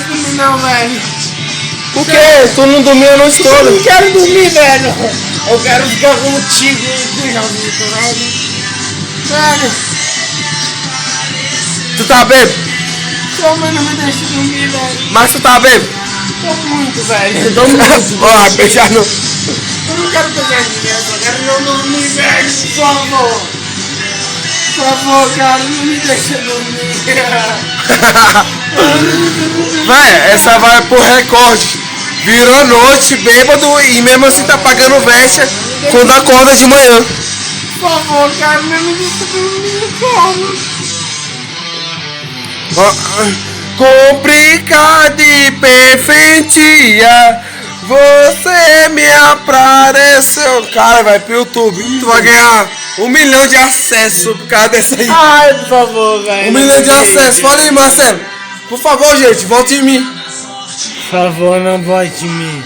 deixa dormir não, velho. Por quê? Tu não dormiu a noite Eu toda. não quero dormir, velho. Eu quero ficar contigo, Joãozito, velho. Velho, Tu tá bêbado? sua mãe não me deixa dormir, velho. Mas tu tá bêbado? Tô muito, velho. Tô muito. Ó, beijar no... Eu não quero pegar ninguém, eu só quero não dormir, velho. Por favor. Por favor, cara, não me deixa dormir. Véi, essa vai pro recorde. Virou a noite, bêbado e mesmo assim tá pagando vexa quando acorda de manhã. Por favor, cara, não me deixa dormir, como? Complicada e perfeitinha, você me apareceu. Cara, vai pro YouTube, tu vai ganhar 1 milhão de acessos por causa dessa aí. Ai, por favor, velho. 1 milhão de acessos, fala aí, Marcelo. Por favor, gente, volte em mim. Por favor, não volte em mim.